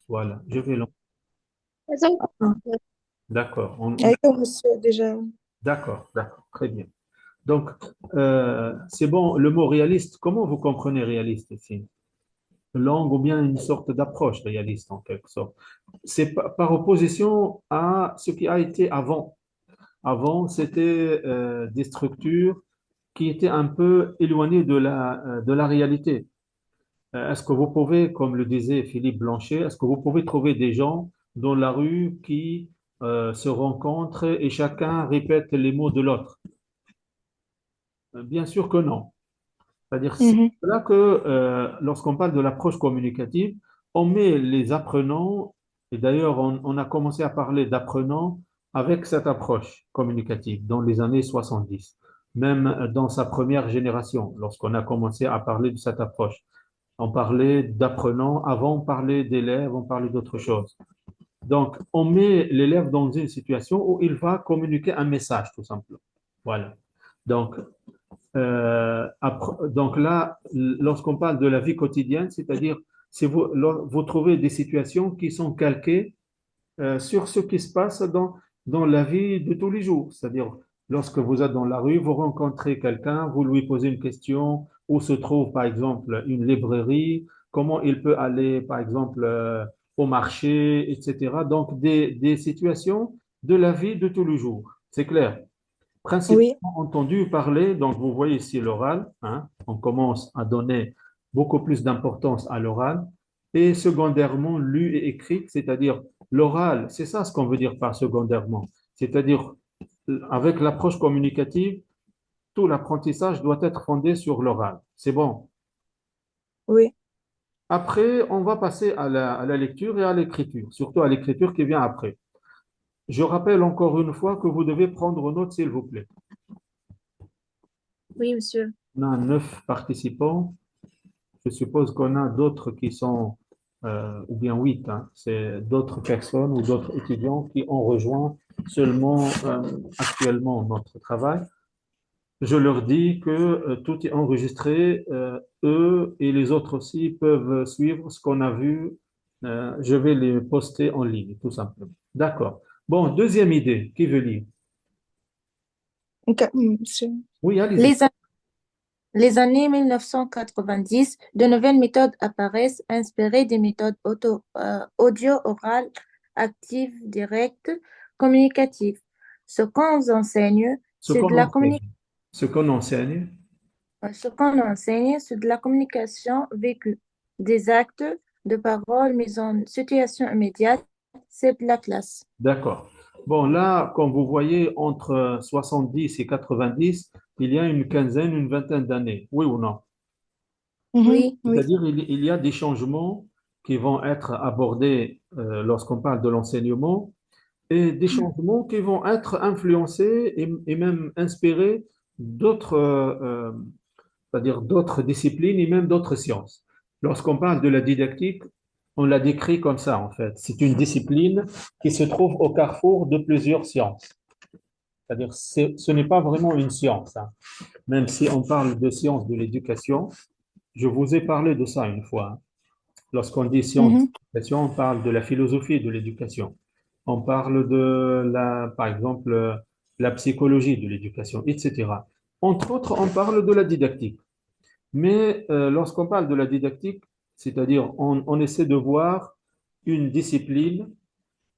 Voilà, je vais l'en... D'accord, أيوة بس déjà. d'accord, d'accord, très bien. Donc, c'est bon, le mot réaliste, comment vous comprenez réaliste ici? Langue ou bien une sorte d'approche réaliste en quelque sorte. C'est par opposition à ce qui a été avant. Avant, c'était des structures qui étaient un peu éloignées de la réalité. Est-ce que vous pouvez, comme le disait Philippe Blanchet, est-ce que vous pouvez trouver des gens dans la rue qui se rencontrent et chacun répète les mots de l'autre? Bien sûr que non. C'est-à-dire, c'est Mhm. là que lorsqu'on parle de l'approche communicative, on met les apprenants, et d'ailleurs on a commencé à parler d'apprenants avec cette approche communicative dans les années 70, même dans sa première génération, lorsqu'on a commencé à parler de cette approche. On parlait d'apprenants, avant on parlait d'élèves, on parlait d'autre chose. Donc, on met l'élève dans une situation où il va communiquer un message, tout simplement. Voilà. Donc, donc là, lorsqu'on parle de la vie quotidienne, c'est-à-dire si vous trouvez des situations qui sont calquées sur ce qui se passe dans la vie de tous les jours. C'est-à-dire, lorsque vous êtes dans la rue, vous rencontrez quelqu'un, vous lui posez une question, où se trouve par exemple une librairie, comment il peut aller par exemple au marché, etc. Donc, des situations de la vie de tous les jours. C'est clair. Oui, Principalement entendu parler, donc vous voyez ici l'oral, hein, on commence à donner beaucoup plus d'importance à l'oral, et secondairement lu et écrit, c'est-à-dire l'oral, c'est ça ce qu'on veut dire par secondairement, c'est-à-dire avec l'approche communicative, tout l'apprentissage doit être fondé sur l'oral. C'est bon. oui. Après, on va passer à la lecture et à l'écriture, surtout à l'écriture qui vient après. Je rappelle encore une fois que vous devez prendre note, s'il vous plaît. Oui, monsieur. On a 9 participants. Je suppose qu'on a d'autres qui sont, ou bien 8, hein, c'est d'autres personnes ou d'autres étudiants qui ont rejoint seulement actuellement notre travail. Je leur dis que tout est enregistré, eux et les autres aussi peuvent suivre ce qu'on a vu. Je vais les poster en ligne, tout simplement. D'accord. Bon, deuxième idée, qui veut lire? Ok, monsieur. Oui, allez-y. Les, a- les années 1990, de nouvelles méthodes apparaissent inspirées des méthodes audio-orales, actives, directes, communicatives. Ce qu'on enseigne, Ce c'est de qu'on la enseigne. communication. Ce qu'on enseigne. Ce qu'on enseigne, c'est de la communication vécue, des actes, de paroles mises en situation immédiate, c'est de la classe. D'accord. Bon, là, comme vous voyez, entre 70 et 90, il y a une quinzaine, une vingtaine d'années. Oui ou non? Mhm, oui. C'est-à-dire, il y a des changements qui vont être abordés lorsqu'on parle de l'enseignement et des changements qui vont être influencés et même inspirés d'autres, c'est-à-dire d'autres disciplines et même d'autres sciences. Lorsqu'on parle de la didactique, on la décrit comme ça, en fait. C'est une discipline qui se trouve au carrefour de plusieurs sciences. C'est-à-dire, ce n'est pas vraiment une science, hein. Même si on parle de sciences de l'éducation, je vous ai parlé de ça une fois, hein. Lorsqu'on dit sciences de Mhm. l'éducation, on parle de la philosophie de l'éducation. On parle de par exemple, la psychologie de l'éducation, etc. Entre autres, on parle de la didactique. Mais lorsqu'on parle de la didactique, c'est-à-dire on essaie de voir une discipline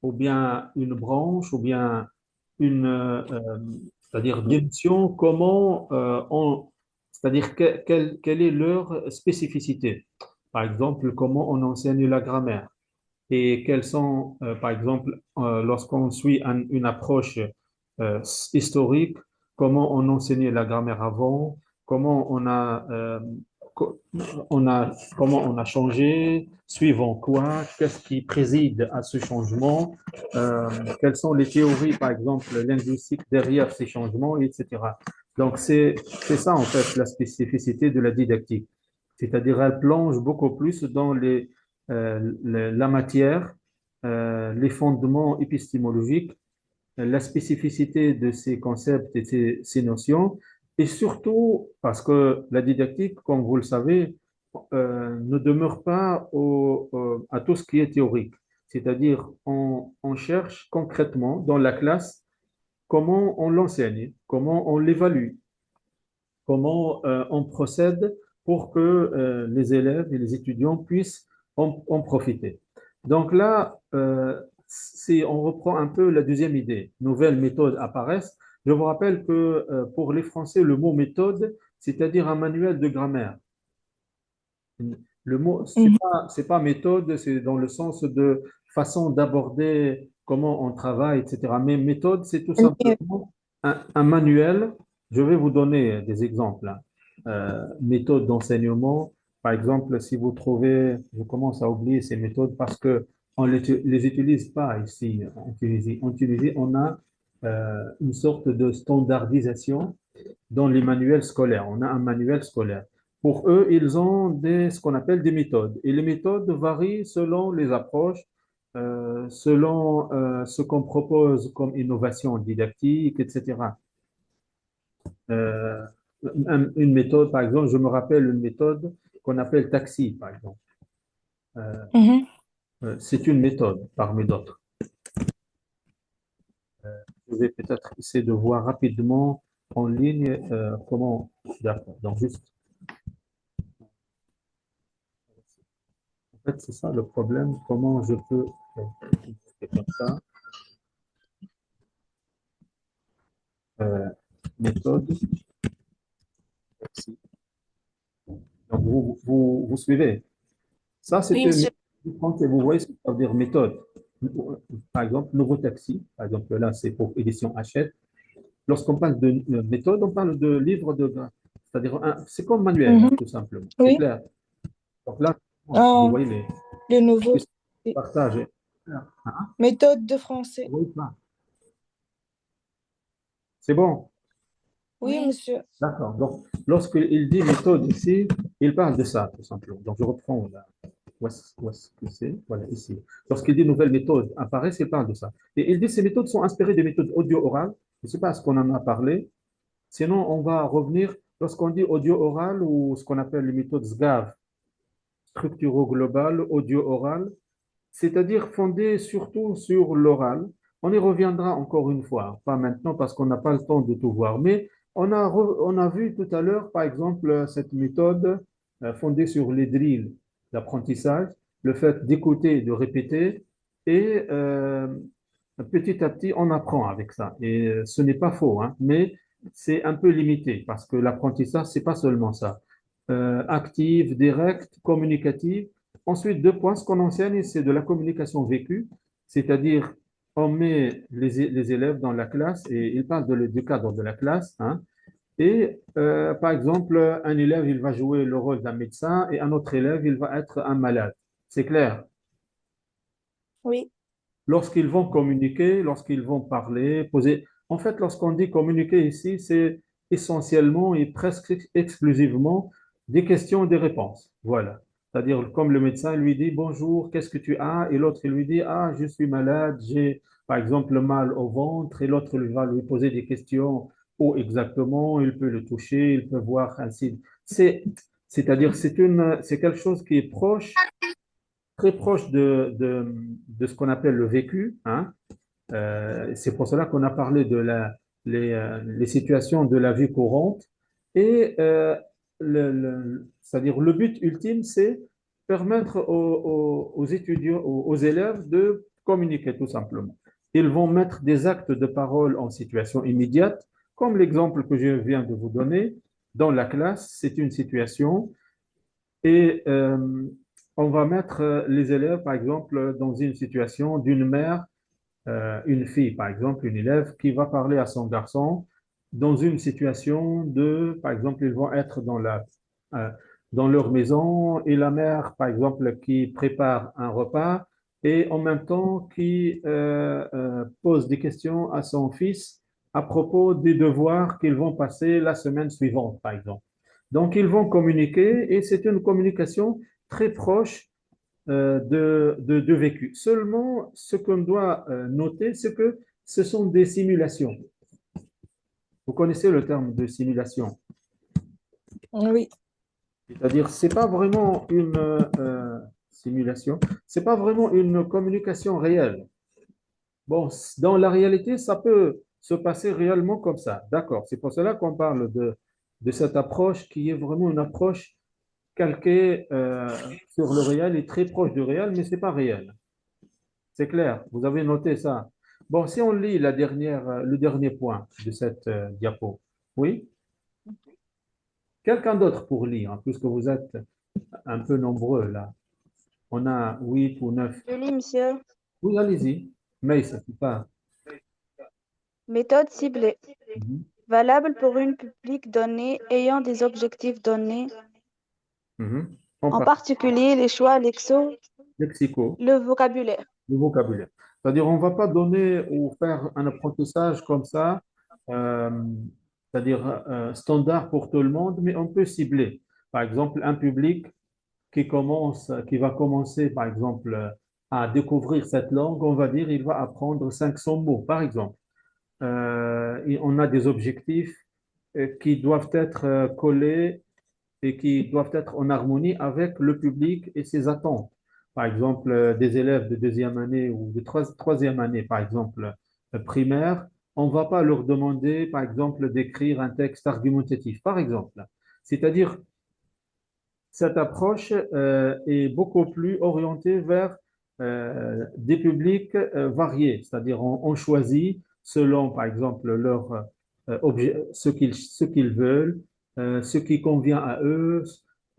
ou bien une branche ou bien une, c'est-à-dire des missions, c'est-à-dire quelle est leur spécificité. Par exemple, comment on enseigne la grammaire et quels sont, par exemple, lorsqu'on suit une approche historique, comment on enseignait la grammaire avant, comment co- comment on a changé, suivant quoi, qu'est-ce qui préside à ce changement, euh, quelles sont les théories, par exemple, linguistiques derrière ces changements, etc. Donc, c'est ça, en fait, la spécificité de la didactique. C'est-à-dire, elle plonge beaucoup plus dans la matière, les fondements épistémologiques, la spécificité de ces concepts et ces notions, et surtout parce que la didactique, comme vous le savez, ne demeure pas à tout ce qui est théorique. C'est-à-dire, on cherche concrètement dans la classe comment on l'enseigne, comment on l'évalue, comment on procède pour que les élèves et les étudiants puissent en profiter. Donc là, si on reprend un peu la deuxième idée, nouvelles méthodes apparaissent. Je vous rappelle que pour les Français, le mot méthode, c'est-à-dire un manuel de grammaire. Le mot, Mhm. c'est pas méthode, c'est dans le sens de façon d'aborder comment on travaille, etc. Mais méthode, c'est tout Mais, simplement un manuel. Je vais vous donner des exemples, hein. Méthode d'enseignement, par exemple, si vous trouvez, je commence à oublier ces méthodes parce que on les utilise pas ici en Tunisie. En Tunisie, on a une sorte de standardisation dans les manuels scolaires. On a un manuel scolaire. Pour eux, ils ont ce qu'on appelle des méthodes. Et les méthodes varient selon les approches, selon ce qu'on propose comme innovation didactique, etc. Euh, une méthode, par exemple, je me rappelle une méthode qu'on appelle taxi, par exemple. Euh, mhm. c'est une méthode parmi d'autres. Je vais peut-être essayer de voir rapidement en ligne comment. D'accord. Donc, juste en fait, c'est ça le problème. Comment je peux faire comme ça? Euh, méthode. Ici. Donc, vous suivez. Ça, Oui, c'était monsieur. quand vous voyez ce que ça veut dire méthode. Par exemple, nouveau taxi. Par exemple, là, c'est pour édition Hachette. Lorsqu'on parle de méthode, on parle de livre de. C'est-à-dire, c'est comme manuel, hein, Mhm. tout simplement. C'est Oui. clair. Donc là, vous Ah, voyez le nouveau. les Oui. partages. Hein? Méthode de français. Oui, c'est bon. Oui, monsieur. D'accord. Donc, lorsqu'il dit méthode ici, il parle de ça, tout simplement. Donc, je reprends là. Où est-ce que c'est? Voilà, ici. Lorsqu'il dit nouvelle méthode apparaissent, il parle de ça. Et il dit ces méthodes sont inspirées des méthodes audio-orales. Je ne sais pas ce qu'on en a parlé. Sinon, on va revenir, lorsqu'on dit audio-oral ou ce qu'on appelle les méthodes SGAV, structuro-globale, audio-orale, c'est-à-dire fondées surtout sur l'oral. On y reviendra encore une fois, pas maintenant parce qu'on n'a pas le temps de tout voir, mais on a vu tout à l'heure, par exemple, cette méthode fondée sur les drills d'apprentissage, le fait d'écouter, de répéter, et petit à petit, on apprend avec ça. Et ce n'est pas faux, hein, mais c'est un peu limité parce que l'apprentissage, c'est pas seulement ça. Active, direct, communicative. Ensuite, deux points, ce qu'on enseigne, c'est de la communication vécue, c'est-à-dire on met les élèves dans la classe et ils parlent du cadre de la classe, hein. Et par exemple, un élève, il va jouer le rôle d'un médecin et un autre élève, il va être un malade. C'est clair. Oui. Lorsqu'ils vont communiquer, lorsqu'ils vont parler, poser. En fait, lorsqu'on dit communiquer ici, c'est essentiellement et presque exclusivement des questions et des réponses. Voilà. C'est-à-dire, comme le médecin lui dit bonjour, qu'est-ce que tu as? Et l'autre il lui dit ah, je suis malade, j'ai par exemple mal au ventre. Et l'autre lui va lui poser des questions où exactement, il peut le toucher, il peut voir ainsi. C'est-à-dire, c'est quelque chose qui est proche, très proche de ce qu'on appelle le vécu, hein. C'est pour cela qu'on a parlé de les situations de la vie courante. Et c'est-à-dire le but ultime, c'est permettre aux étudiants, aux élèves de communiquer tout simplement. Ils vont mettre des actes de parole en situation immédiate, comme l'exemple que je viens de vous donner. Dans la classe, c'est une situation et on va mettre les élèves, par exemple, dans une situation d'une mère, une fille, par exemple, une élève qui va parler à son garçon dans une situation de, par exemple, ils vont être euh, dans leur maison et la mère, par exemple, qui prépare un repas et en même temps qui pose des questions à son fils à propos des devoirs qu'ils vont passer la semaine suivante, par exemple. Donc, ils vont communiquer et c'est une communication très proche de vécu. Seulement, ce qu'on doit noter, c'est que ce sont des simulations. Vous connaissez le terme de simulation. Oui. C'est-à-dire, c'est pas vraiment une simulation, c'est pas vraiment une communication réelle. Bon, dans la réalité, ça peut se passer réellement comme ça. D'accord. C'est pour cela qu'on parle de cette approche qui est vraiment une approche calquée sur le réel et très proche du réel, mais c'est pas réel. C'est clair. Vous avez noté ça. Bon, si on lit le dernier point de cette diapo, oui, quelqu'un d'autre pour lire, hein, puisque vous êtes un peu nombreux là. On a 8 ou 9. Je lis, monsieur. Oui, allez-y. Mais ça c'est pas. Méthode ciblée. Mhm. Valable pour une public donnée ayant des objectifs donnés, Mhm. On en parle particulier les choix lexo, lexico. le vocabulaire. Le vocabulaire. C'est-à-dire, on ne va pas donner ou faire un apprentissage comme ça, euh, c'est-à-dire standard pour tout le monde, mais on peut cibler. Par exemple, un public qui va commencer, par exemple, à découvrir cette langue, on va dire, il va apprendre 500 mots, par exemple. Et on a des objectifs qui doivent être collés et qui doivent être en harmonie avec le public et ses attentes. Par exemple, des élèves de deuxième année ou de troisième année, par exemple, primaire, on ne va pas leur demander, par exemple, d'écrire un texte argumentatif, par exemple. C'est-à-dire, cette approche est beaucoup plus orientée vers des publics variés, c'est-à-dire on choisit selon, par exemple, ce qu'ils veulent, ce qui convient à eux,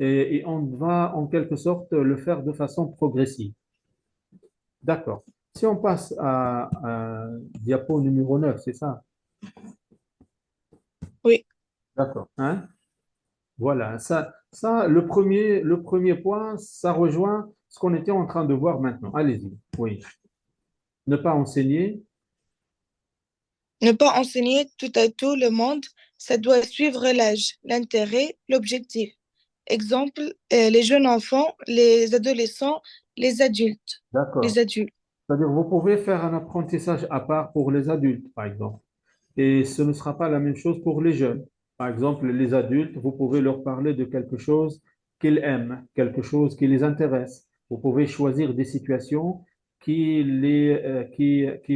et on va en quelque sorte le faire de façon progressive. D'accord. Si on passe à diapo numéro 9, c'est ça? Oui. D'accord. Hein? Voilà, le premier point, ça rejoint ce qu'on était en train de voir maintenant. Allez-y. Oui. Ne pas enseigner. Ne pas enseigner tout à tout le monde, ça doit suivre l'âge, l'intérêt, l'objectif. Exemple, les jeunes enfants, les adolescents, les adultes. D'accord. Les adultes. C'est-à-dire, vous pouvez faire un apprentissage à part pour les adultes, par exemple. Et ce ne sera pas la même chose pour les jeunes. Par exemple, les adultes, vous pouvez leur parler de quelque chose qu'ils aiment, quelque chose qui les intéresse. Vous pouvez choisir des situations qui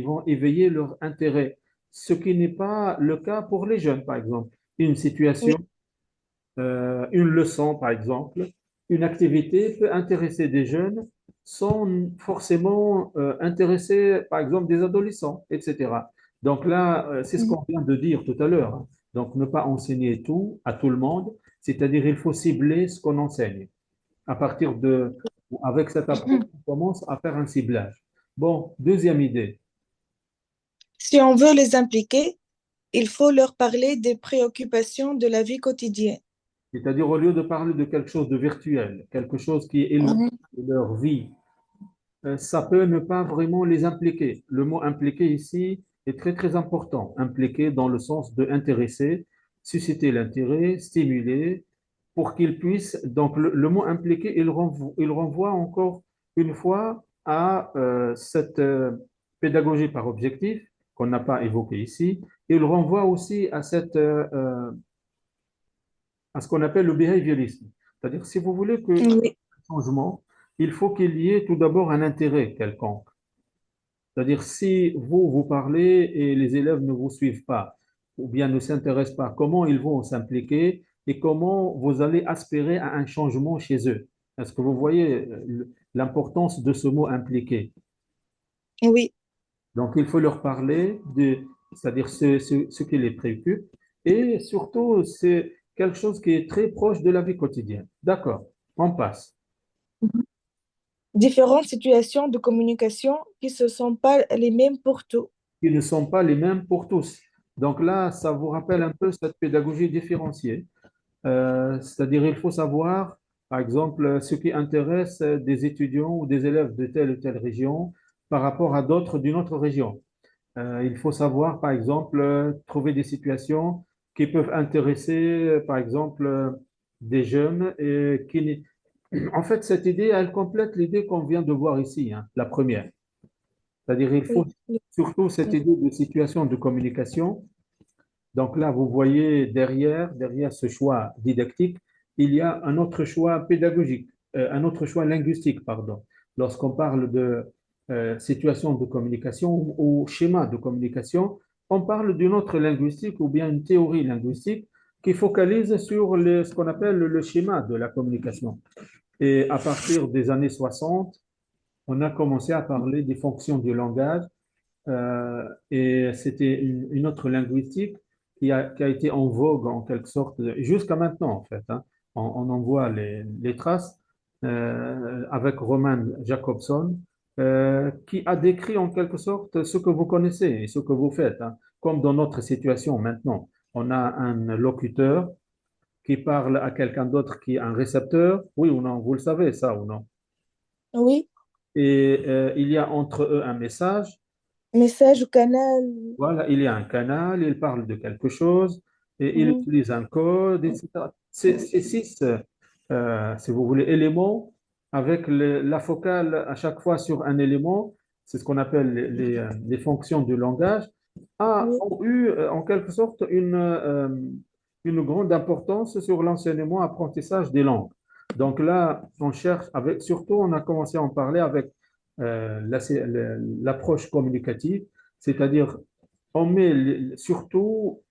vont éveiller leur intérêt, ce qui n'est pas le cas pour les jeunes, par exemple. Une Oui. situation, une leçon, par exemple, une activité peut intéresser des jeunes sans forcément intéresser, par exemple, des adolescents, etc. Donc là, c'est ce Mhm. qu'on vient de dire tout à l'heure, hein. Donc, ne pas enseigner tout à tout le monde, c'est-à-dire il faut cibler ce qu'on enseigne. À partir de, avec cette approche, Mhm. on commence à faire un ciblage. Bon, deuxième idée, Si on veut les impliquer, il faut leur parler des préoccupations de la vie quotidienne. c'est-à-dire au lieu de parler de quelque chose de virtuel, quelque chose qui est éloigné Mhm. de leur vie, ça peut ne pas vraiment les impliquer. Le mot impliquer ici est très très important. Impliquer dans le sens de intéresser, susciter l'intérêt, stimuler, pour qu'ils puissent. Donc le mot impliquer, il renvoie encore une fois à cette pédagogie par objectif qu'on n'a pas évoquée ici. Il renvoie aussi à ce qu'on appelle le behaviorisme. C'est-à-dire, si vous voulez que Oui. changement, il faut qu'il y ait tout d'abord un intérêt quelconque. C'est-à-dire, si vous parlez et les élèves ne vous suivent pas, ou bien ne s'intéressent pas, comment ils vont s'impliquer et comment vous allez aspirer à un changement chez eux? Est-ce que vous voyez l'importance de ce mot impliqué? Oui. Donc, il faut leur parler c'est-à-dire ce qui les préoccupe et surtout, c'est quelque chose qui est très proche de la vie quotidienne. D'accord, on passe. Différentes situations de communication qui ne sont pas les mêmes pour tout. Qui ne sont pas les mêmes pour tous. Donc là, ça vous rappelle un peu cette pédagogie différenciée. C'est-à-dire, il faut savoir, par exemple, ce qui intéresse des étudiants ou des élèves de telle ou telle région par rapport à d'autres d'une autre région. Il faut savoir, par exemple, trouver des situations qui peuvent intéresser, par exemple, des jeunes et En fait, cette idée, elle complète l'idée qu'on vient de voir ici, hein, la première. C'est-à-dire, il faut Oui. Oui. surtout cette idée de situation de communication. Donc là, vous voyez derrière ce choix didactique, il y a un autre choix pédagogique, un autre choix linguistique, pardon. Lorsqu'on parle de situation de communication ou schéma de communication, on parle d'une autre linguistique ou bien une théorie linguistique qui focalise sur ce qu'on appelle le schéma de la communication. Et à partir des années 60, on a commencé à parler des fonctions du langage et c'était une autre linguistique qui a été en vogue en quelque sorte jusqu'à maintenant en fait, hein. On en voit les traces avec Roman Jacobson qui a décrit en quelque sorte ce que vous connaissez et ce que vous faites, hein. Comme dans notre situation maintenant. On a un locuteur qui parle à quelqu'un d'autre qui est un récepteur. Oui ou non, vous le savez ça ou non? Oui, Et il y a entre eux un message. message au canal. Voilà, il y a un canal, il parle de quelque chose et il Mhm. utilise un code, etc. Ces six, si vous voulez, éléments avec la focale à chaque fois sur un élément, c'est ce qu'on appelle les fonctions du langage, Oui, ont eu en quelque sorte une grande importance sur l'enseignement, apprentissage des langues. Donc là, on cherche avec, surtout, on a commencé à en parler avec l'approche communicative, c'est-à-dire on met surtout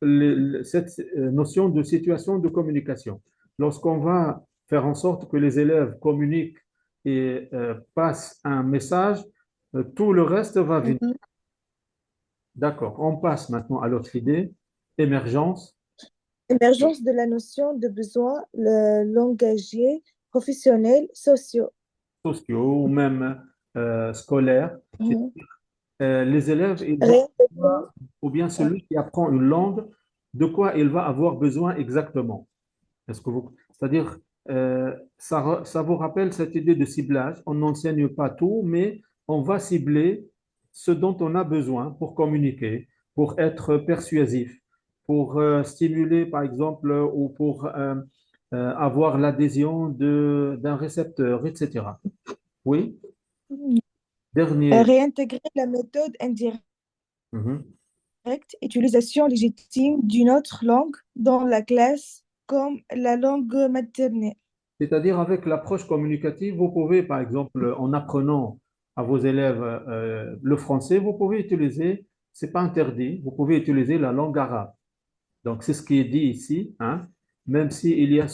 cette notion de situation de communication. Lorsqu'on va faire en sorte que les élèves communiquent et passent un message, tout le reste va venir. mhm. D'accord. On passe maintenant à l'autre idée, émergence, Émergence de la notion de besoins langagiers, professionnels, sociaux. sociaux ou même scolaires. Mhm. Les élèves, ils vont Réintégrer, savoir, ou bien celui qui apprend une langue, de quoi il va avoir besoin exactement. C'est-à-dire, ça vous rappelle cette idée de ciblage. On n'enseigne pas tout, mais on va cibler ce dont on a besoin pour communiquer, pour être persuasif, pour stimuler, par exemple, ou pour avoir l'adhésion d'un récepteur, etc. Oui, dernier. réintégrer la méthode indirecte, Mhm. utilisation légitime d'une autre langue dans la classe comme la langue maternelle. C'est-à-dire, avec l'approche communicative, vous pouvez, par exemple, en apprenant à vos élèves le français, vous pouvez utiliser, c'est pas interdit, vous pouvez utiliser la langue arabe. Donc, c'est ce qui est dit ici, hein, même s'il y a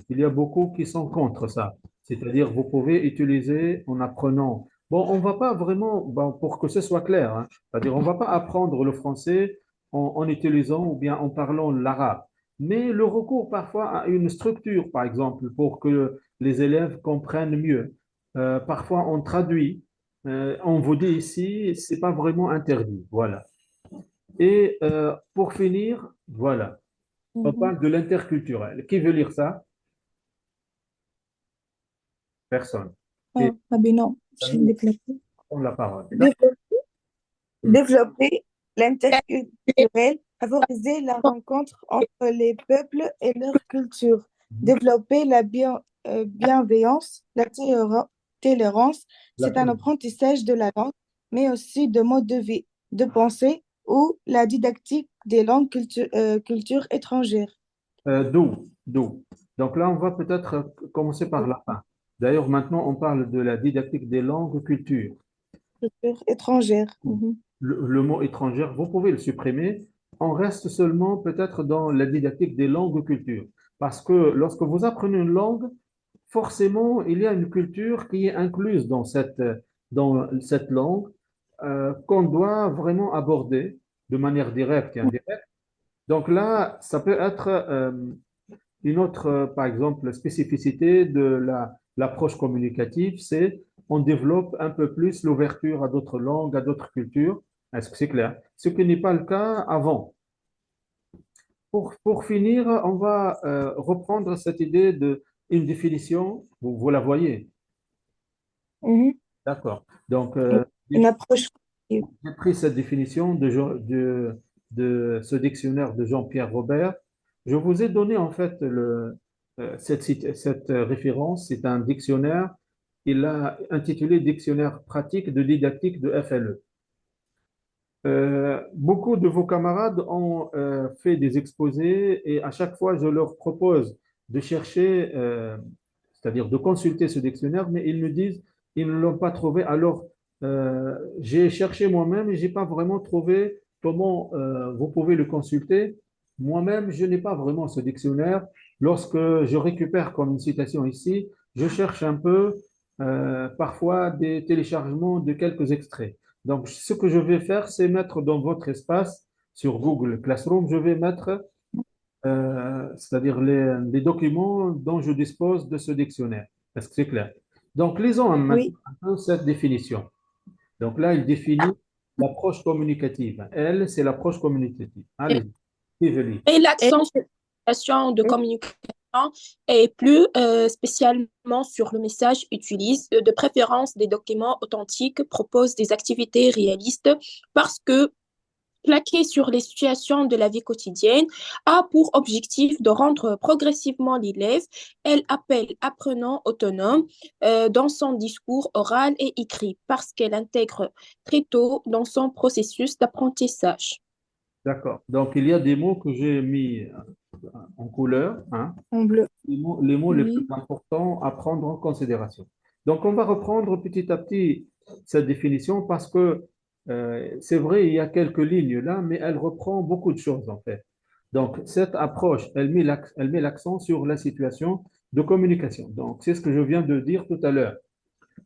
il y a beaucoup qui sont contre ça. C'est-à-dire, vous pouvez utiliser en apprenant. Bon, on va pas vraiment, bon, pour que ce soit clair, hein, c'est-à-dire, on va pas apprendre le français en utilisant ou bien en parlant l'arabe. Mais le recours parfois à une structure, par exemple, pour que les élèves comprennent mieux. Parfois, on traduit. On vous dit ici, c'est pas vraiment interdit. Voilà. Et pour finir, voilà, on Mhm. parle de l'interculturel. Qui veut lire ça? Personne. Ah, Et ah ben non, j'ai Samy développé. prend la parole. Hmm. Développer l'interculturel, favoriser la rencontre entre les peuples et leur culture, développer la bienveillance, la tolérance. La C'est un tolérance. apprentissage de la langue, mais aussi de mode de vie, de pensée ou la didactique des langues cultures étrangères. D'où. Donc là, on va peut-être commencer par la fin. D'ailleurs, maintenant, on parle de la didactique des langues cultures. Culture étrangère. Mhm. Le mot étrangère, vous pouvez le supprimer. On reste seulement peut-être dans la didactique des langues cultures. Parce que lorsque vous apprenez une langue, forcément, il y a une culture qui est incluse dans cette langue qu'on doit vraiment aborder de manière directe et indirecte. Donc là, ça peut être une autre, par exemple, spécificité de l'approche communicative, c'est on développe un peu plus l'ouverture à d'autres langues, à d'autres cultures. Est-ce que c'est clair? Ce qui n'est pas le cas avant. Pour finir, on va reprendre cette idée de une définition. Vous la voyez, Mhm. d'accord. Donc, Une approche. j'ai pris cette définition de ce dictionnaire de Jean-Pierre Robert. Je vous ai donné en fait cette référence. C'est un dictionnaire. Il l'a intitulé Dictionnaire pratique de didactique de FLE. Beaucoup de vos camarades ont fait des exposés et à chaque fois, je leur propose de chercher, c'est-à-dire de consulter ce dictionnaire, mais ils me disent ils ne l'ont pas trouvé. Alors, j'ai cherché moi-même et j'ai pas vraiment trouvé comment vous pouvez le consulter. Moi-même, je n'ai pas vraiment ce dictionnaire. Lorsque je récupère comme une citation ici, je cherche un peu parfois des téléchargements de quelques extraits. Donc, ce que je vais faire, c'est mettre dans votre espace sur Google Classroom, je vais mettre, c'est-à-dire les documents dont je dispose de ce dictionnaire. Est-ce que c'est clair? Donc, lisons maintenant Oui. un peu cette définition. Donc là, il définit l'approche communicative. Elle, c'est l'approche communicative. Et, Allez, suivez-le. et Et, l'accent sur la situation de communication et plus spécialement sur le message utilise de préférence des documents authentiques, propose des activités réalistes parce que plaqué sur les situations de la vie quotidienne a pour objectif de rendre progressivement l'élève. Elle appelle apprenant autonome dans son discours oral et écrit parce qu'elle intègre très tôt dans son processus d'apprentissage. D'accord. Donc, il y a des mots que j'ai mis en couleur, hein, En bleu. les mots les plus Oui. importants à prendre en considération. Donc, on va reprendre petit à petit cette définition parce que c'est vrai, il y a quelques lignes là, mais elle reprend beaucoup de choses en fait. Donc, cette approche, elle met l'accent sur la situation de communication. Donc, c'est ce que je viens de dire tout à l'heure.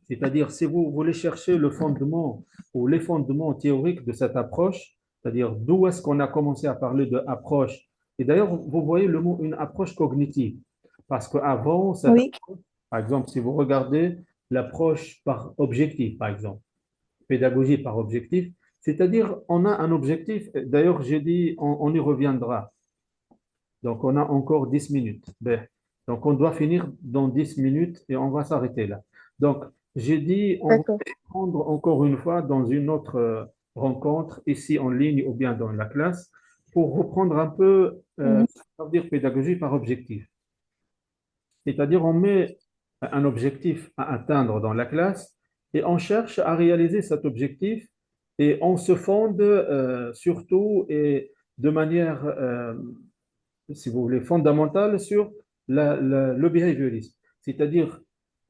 C'est-à-dire, si vous voulez chercher le fondement ou les fondements théoriques de cette approche, c'est-à-dire d'où est-ce qu'on a commencé à parler de approche. Et d'ailleurs, vous voyez le mot une approche cognitive. Parce qu'avant, Oui. par exemple, si vous regardez l'approche par objectif, par exemple, pédagogie par objectif, c'est-à-dire on a un objectif. D'ailleurs, j'ai dit, on y reviendra. Donc, on a encore 10 minutes. Ben, donc, on doit finir dans 10 minutes et on va s'arrêter là. Donc, j'ai dit, on va D'accord. prendre encore une fois dans une autre rencontre, ici en ligne ou bien dans la classe, pour reprendre un peu, Mhm. ça veut dire pédagogie par objectif. C'est-à-dire, on met un objectif à atteindre dans la classe et on cherche à réaliser cet objectif et on se fonde surtout et de manière si vous voulez, fondamentale sur le behaviorisme. C'est-à-dire,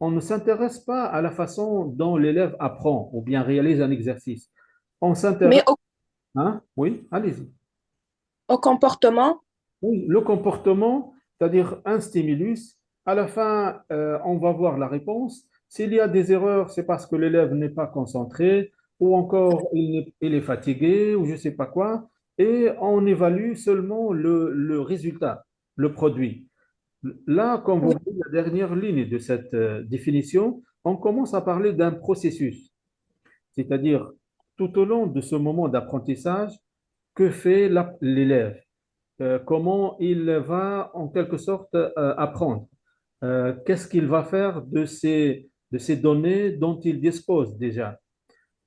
on ne s'intéresse pas à la façon dont l'élève apprend ou bien réalise un exercice. On s'intéresse, Mais au, hein? Oui, allez-y. au comportement, Oui, le comportement, c'est-à-dire un stimulus, à la fin, on va voir la réponse. S'il y a des erreurs, c'est parce que l'élève n'est pas concentré ou encore il est fatigué ou je ne sais pas quoi. Et on évalue seulement le résultat, le produit. Là, quand vous oui, voyez la dernière ligne de cette définition, on commence à parler d'un processus, c'est-à-dire tout au long de ce moment d'apprentissage, que fait l'élève? Comment il va en quelque sorte apprendre? Qu'est-ce qu'il va faire de ces données dont il dispose déjà?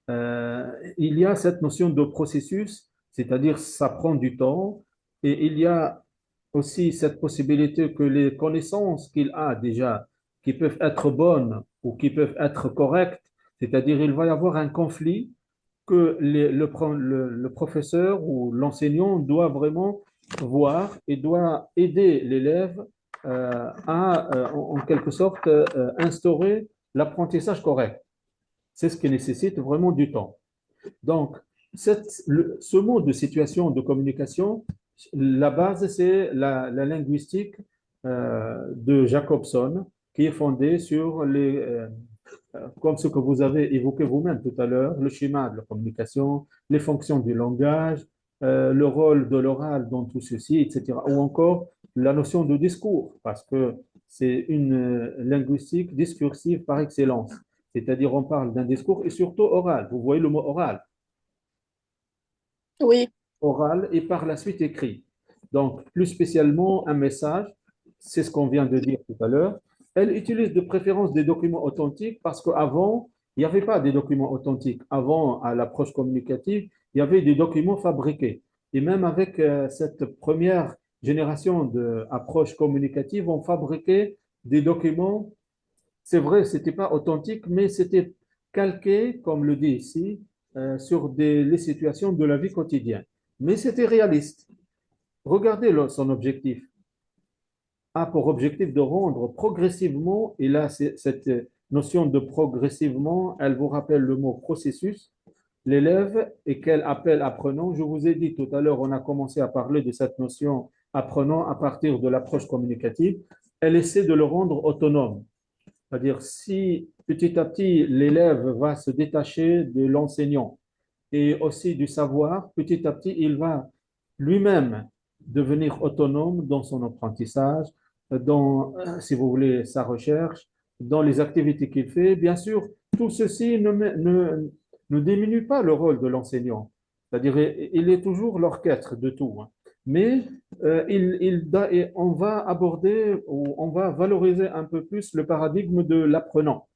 Il y a cette notion de processus, c'est-à-dire ça prend du temps, et il y a aussi cette possibilité que les connaissances qu'il a déjà, qui peuvent être bonnes ou qui peuvent être correctes, c'est-à-dire il va y avoir un conflit que le professeur ou l'enseignant doit vraiment voir et doit aider l'élève à, en quelque sorte, instaurer l'apprentissage correct. C'est ce qui nécessite vraiment du temps. Donc, ce mot de situation de communication, la base, c'est la linguistique de Jacobson, qui est fondée sur comme ce que vous avez évoqué vous-même tout à l'heure, le schéma de la communication, les fonctions du langage, le rôle de l'oral dans tout ceci, etc. Ou encore la notion de discours, parce que c'est une linguistique discursive par excellence. C'est-à-dire, on parle d'un discours et surtout oral. Vous voyez le mot oral, oui, oral et par la suite écrit. Donc, plus spécialement, un message, c'est ce qu'on vient de dire tout à l'heure. Elle utilise de préférence des documents authentiques parce qu'avant, il n'y avait pas des documents authentiques. Avant, à l'approche communicative, il y avait des documents fabriqués. Et même avec cette première génération d'approches communicatives, on fabriquait des documents. C'est vrai, ce n'était pas authentique, mais c'était calqué, comme le dit ici, sur les situations de la vie quotidienne. Mais c'était réaliste. Regardez son objectif. a pour objectif de rendre progressivement, et là, cette notion de progressivement, elle vous rappelle le mot processus, l'élève et quel appelle apprenant. Je vous ai dit tout à l'heure, on a commencé à parler de cette notion apprenant à partir de l'approche communicative. Elle essaie de le rendre autonome. C'est-à-dire, si petit à petit l'élève va se détacher de l'enseignant et aussi du savoir, petit à petit, il va lui-même devenir autonome dans son apprentissage, dans, si vous voulez, sa recherche, dans les activités qu'il fait. Bien sûr, tout ceci ne diminue pas le rôle de l'enseignant. C'est-à-dire, il est toujours l'orchestre de tout, hein. Mais on va aborder ou on va valoriser un peu plus le paradigme de l'apprenant.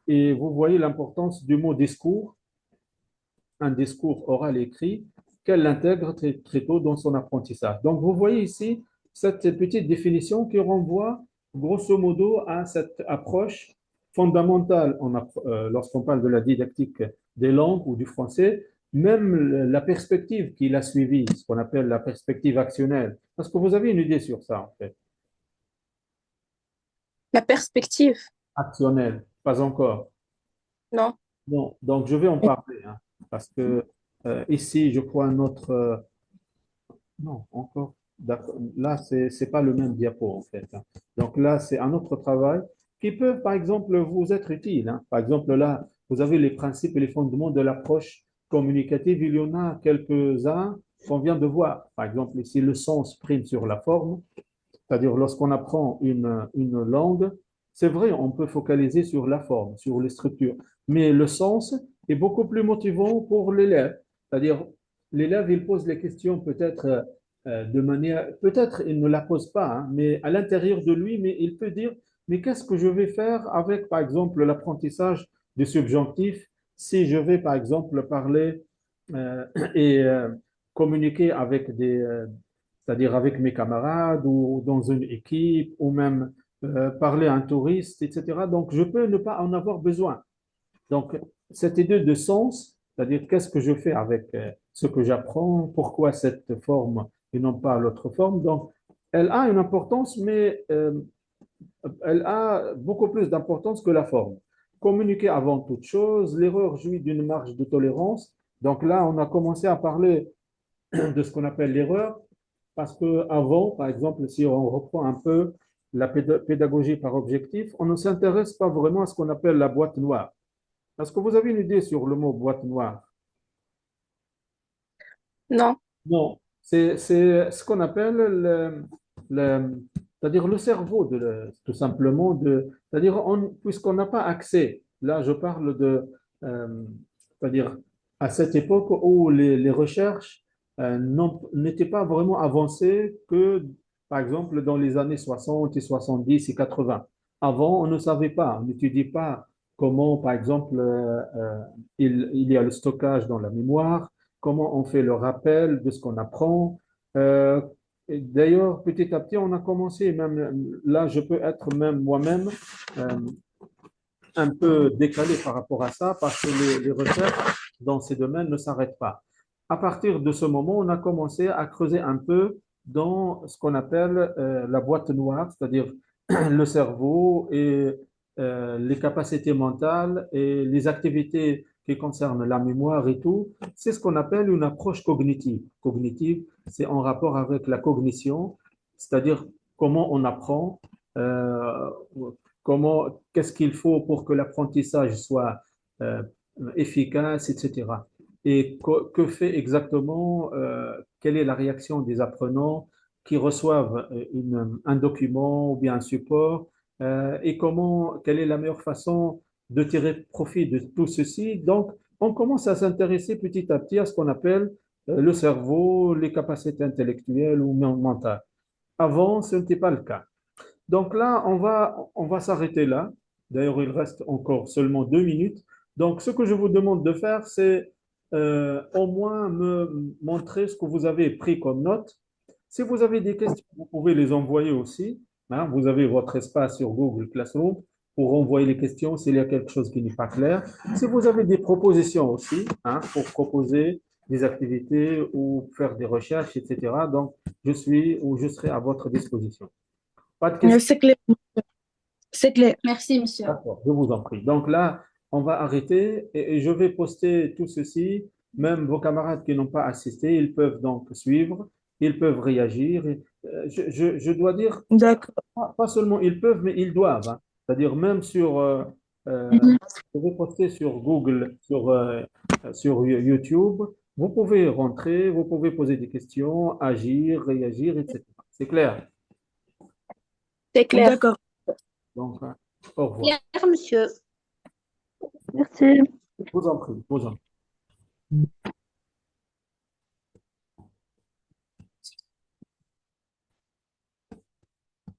Et vous voyez l'importance du mot discours, un discours oral écrit, qu'elle l'intègre très tôt dans son apprentissage. Donc, vous voyez ici cette petite définition qui renvoie grosso modo à cette approche fondamentale lorsqu'on parle de la didactique des langues ou du français, même la perspective qu'il a suivie, ce qu'on appelle la perspective actionnelle. Est-ce que vous avez une idée sur ça, en fait? La perspective, Actionnelle, pas encore. non. Non, donc je vais en parler, hein, parce que ici, je crois notre... non, encore. D'accord. Là, c'est pas le même diapo, en fait, hein. Donc là, c'est un autre travail qui peut, par exemple, vous être utile, hein. Par exemple, là, vous avez les principes et les fondements de l'approche communicative. Il y en a quelques-uns qu'on vient de voir. Par exemple, ici, le sens prime sur la forme. C'est-à-dire, lorsqu'on apprend une langue, c'est vrai, on peut focaliser sur la forme, sur les structures, mais le sens est beaucoup plus motivant pour l'élève. C'est-à-dire, l'élève, il pose les questions peut-être de manière, peut-être il ne la pose pas, hein, mais à l'intérieur de lui, mais il peut dire, mais qu'est-ce que je vais faire avec, par exemple, l'apprentissage du subjonctif si je vais, par exemple, parler et communiquer avec c'est-à-dire avec mes camarades ou dans une équipe ou même parler à un touriste, etc. Donc, je peux ne pas en avoir besoin. Donc, cette idée de sens, c'est-à-dire qu'est-ce que je fais avec ce que j'apprends, pourquoi cette forme et non pas l'autre forme. Donc, elle a une importance, mais elle a beaucoup plus d'importance que la forme. Communiquer avant toute chose, l'erreur jouit d'une marge de tolérance. Donc là, on a commencé à parler de ce qu'on appelle l'erreur, parce qu'avant, par exemple, si on reprend un peu la pédagogie par objectif, on ne s'intéresse pas vraiment à ce qu'on appelle la boîte noire. Est-ce que vous avez une idée sur le mot boîte noire? Non. Non, c'est ce qu'on appelle le- c'est-à-dire le cerveau, tout simplement, c'est-à-dire puisqu'on n'a pas accès, là je parle euh, c'est-à-dire à cette époque où les recherches n'étaient pas vraiment avancées que, par exemple, dans les années 60 et 70 et 80. Avant, on ne savait pas, on n'étudiait pas comment, par exemple, il y a le stockage dans la mémoire, comment on fait le rappel de ce qu'on apprend. Euh, et D'ailleurs, petit à petit, on a commencé, même là, je peux être même moi-même euh, un peu décalé par rapport à ça parce que les recherches dans ces domaines ne s'arrêtent pas. À partir de ce moment, on a commencé à creuser un peu dans ce qu'on appelle la boîte noire, c'est-à-dire le cerveau et les capacités mentales et les activités qui concernent la mémoire et tout. C'est ce qu'on appelle une approche cognitive. Cognitive, c'est en rapport avec la cognition, c'est-à-dire comment on apprend, euh, qu'est-ce qu'il faut pour que l'apprentissage soit euh, efficace, etc. Et que fait exactement, quelle est la réaction des apprenants qui reçoivent un document ou bien un support, et quelle est la meilleure façon de tirer profit de tout ceci. Donc, on commence à s'intéresser petit à petit à ce qu'on appelle le cerveau, les capacités intellectuelles ou mentales. Avant, ce n'était pas le cas. Donc là, on va s'arrêter là. D'ailleurs, il reste encore seulement 2 minutes. Donc, ce que je vous demande de faire, c'est au moins me montrer ce que vous avez pris comme note. Si vous avez des questions, vous pouvez les envoyer aussi, hein. Vous avez votre espace sur Google Classroom pour envoyer les questions s'il y a quelque chose qui n'est pas clair. Si vous avez des propositions aussi, hein, pour proposer des activités ou faire des recherches, etc. Donc, je serai à votre disposition. Pas de questions? C'est clair. C'est clair. Merci, monsieur. D'accord, je vous en prie. Donc là, on va arrêter et je vais poster tout ceci. Même vos camarades qui n'ont pas assisté, ils peuvent donc suivre, ils peuvent réagir. Je dois dire, D'accord. pas seulement ils peuvent, mais ils doivent, hein. C'est-à-dire même Mhm. je vais poster sur Google, sur YouTube. Vous pouvez rentrer, vous pouvez poser des questions, agir, réagir, etc. C'est clair. C'est clair. D'accord. Donc, au revoir. Claire, monsieur. Merci. Je vous en prie, je vous en prie.